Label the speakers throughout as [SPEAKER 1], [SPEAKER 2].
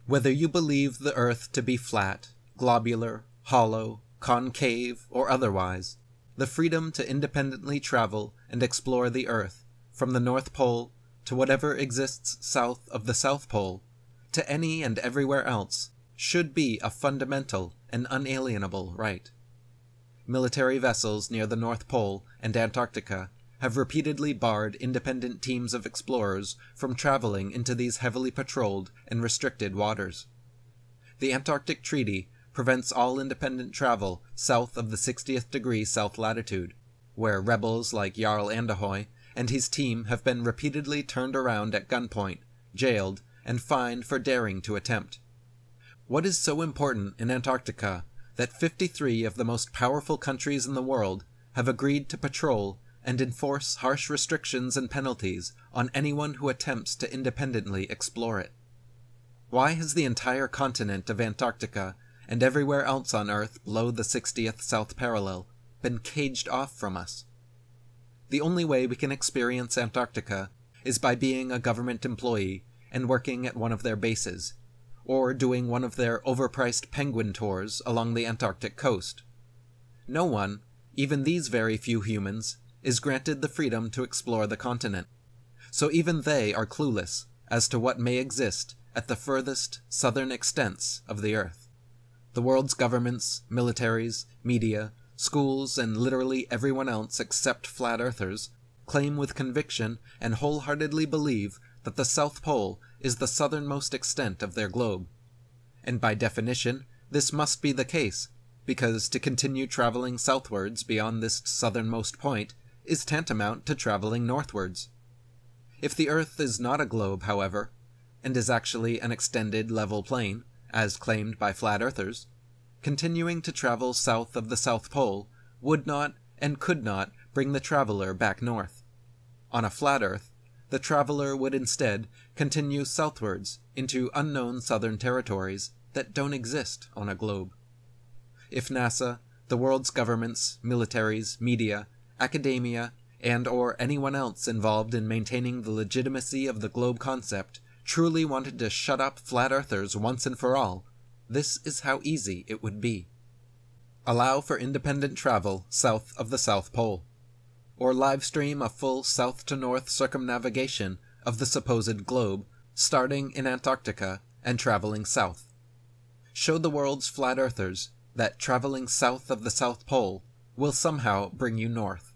[SPEAKER 1] Whether you believe the Earth to be flat, globular, hollow, concave, or otherwise, the freedom to independently travel and explore the Earth, from the North Pole to whatever exists south of the South Pole, to any and everywhere else, should be a fundamental and unalienable right. Military vessels near the North Pole and Antarctica have repeatedly barred independent teams of explorers from traveling into these heavily patrolled and restricted waters. The Antarctic Treaty prevents all independent travel south of the 60th degree south latitude, where rebels like Jarl Andahoy and his team have been repeatedly turned around at gunpoint, jailed, and fined for daring to attempt. What is so important in Antarctica that 53 of the most powerful countries in the world have agreed to patrol and enforce harsh restrictions and penalties on anyone who attempts to independently explore it? Why has the entire continent of Antarctica and everywhere else on Earth below the 60th south parallel been caged off from us? The only way we can experience Antarctica is by being a government employee and working at one of their bases, or doing one of their overpriced penguin tours along the Antarctic coast. No one, even these very few humans, is granted the freedom to explore the continent, so even they are clueless as to what may exist at the furthest southern extents of the Earth. The world's governments, militaries, media, schools, and literally everyone else except flat earthers claim with conviction and wholeheartedly believe that the South Pole is the southernmost extent of their globe. And by definition, this must be the case, because to continue traveling southwards beyond this southernmost point is tantamount to traveling northwards. If the Earth is not a globe, however, and is actually an extended level plane, as claimed by flat earthers, continuing to travel south of the South Pole would not and could not bring the traveler back north. On a flat Earth, the traveler would instead continue southwards into unknown southern territories that don't exist on a globe. If NASA, the world's governments, militaries, media, academia, and/or anyone else involved in maintaining the legitimacy of the globe concept truly wanted to shut up flat earthers once and for all, this is how easy it would be. Allow for independent travel south of the South Pole, or livestream a full south-to-north circumnavigation of the supposed globe, starting in Antarctica and traveling south. Show the world's flat earthers that traveling south of the South Pole will somehow bring you north.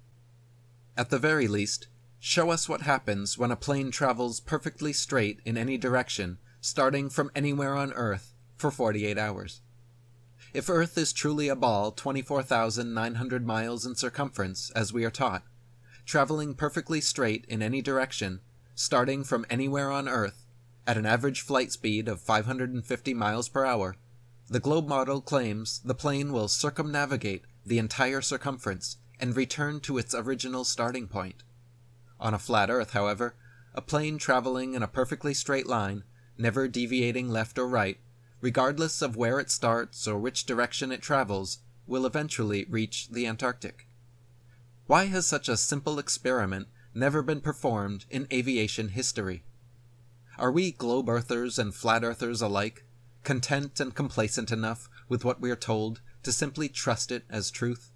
[SPEAKER 1] At the very least, show us what happens when a plane travels perfectly straight in any direction, starting from anywhere on Earth, for 48 hours. If Earth is truly a ball 24,900 miles in circumference, as we are taught, traveling perfectly straight in any direction, starting from anywhere on Earth, at an average flight speed of 550 miles per hour, the globe model claims the plane will circumnavigate the entire circumference and return to its original starting point. On a flat Earth, however, a plane traveling in a perfectly straight line, never deviating left or right, regardless of where it starts or which direction it travels, will eventually reach the Antarctic. Why has such a simple experiment never been performed in aviation history? Are we globe earthers and flat earthers alike content and complacent enough with what we are told to simply trust it as truth?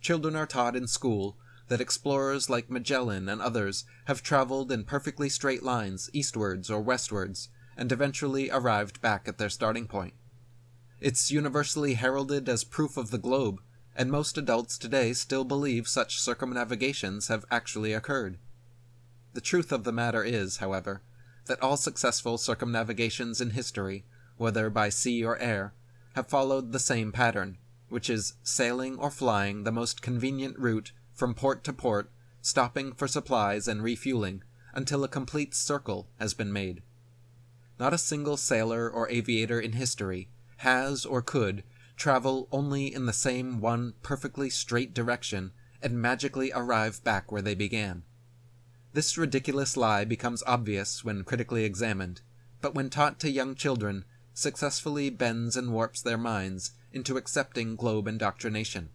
[SPEAKER 1] Children are taught in school that explorers like Magellan and others have traveled in perfectly straight lines eastwards or westwards, and eventually arrived back at their starting point. It's universally heralded as proof of the globe, and most adults today still believe such circumnavigations have actually occurred. The truth of the matter is, however, that all successful circumnavigations in history, whether by sea or air, have followed the same pattern, which is sailing or flying the most convenient route from port to port, stopping for supplies and refueling until a complete circle has been made. Not a single sailor or aviator in history has or could travel only in the same one perfectly straight direction and magically arrive back where they began. This ridiculous lie becomes obvious when critically examined, but when taught to young children, successfully bends and warps their minds into accepting globe indoctrination.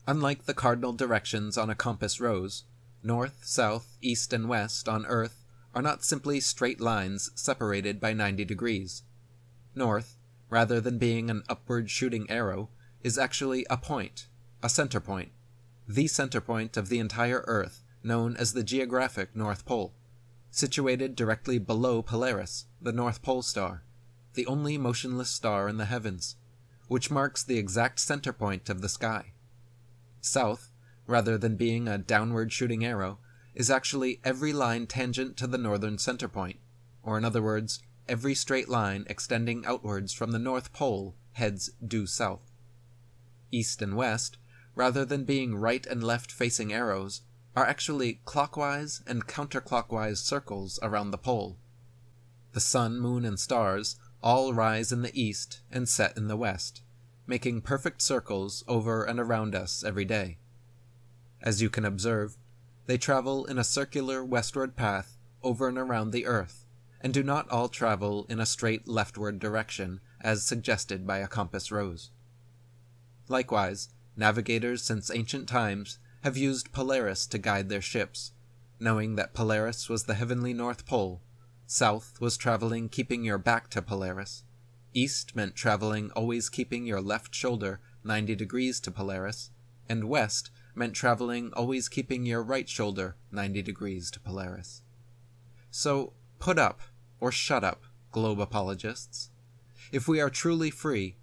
[SPEAKER 1] Unlike the cardinal directions on a compass rose, north, south, east, and west on Earth are not simply straight lines separated by 90 degrees. North, rather than being an upward shooting arrow, is actually a point, a center point, the center point of the entire Earth, known as the geographic North Pole, situated directly below Polaris, the North Pole star, the only motionless star in the heavens, which marks the exact center point of the sky. South, rather than being a downward shooting arrow, is actually every line tangent to the northern center point, or in other words, every straight line extending outwards from the North Pole heads due south. East and west, rather than being right and left facing arrows, are actually clockwise and counterclockwise circles around the pole. The sun, moon, and stars all rise in the east and set in the west, making perfect circles over and around us every day. As you can observe, they travel in a circular westward path over and around the Earth, and do not all travel in a straight leftward direction as suggested by a compass rose. Likewise, navigators since ancient times have used Polaris to guide their ships, knowing that Polaris was the heavenly North Pole. South was traveling keeping your back to Polaris. East meant traveling always keeping your left shoulder 90 degrees to Polaris, and west meant traveling always keeping your right shoulder 90 degrees to Polaris. So, put up, or shut up, globe apologists. If we are truly free,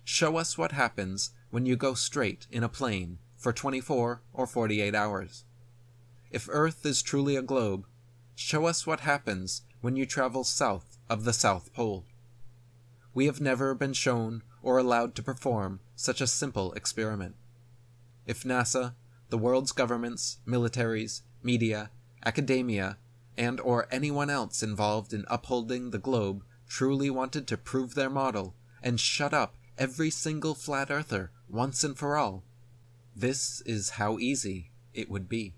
[SPEAKER 1] show us what happens when you go straight in a plane for 24 or 48 hours. If Earth is truly a globe, show us what happens when you travel south of the South Pole. We have never been shown or allowed to perform such a simple experiment. If NASA, the world's governments, militaries, media, academia, and or anyone else involved in upholding the globe truly wanted to prove their model and shut up every single flat earther once and for all, this is how easy it would be.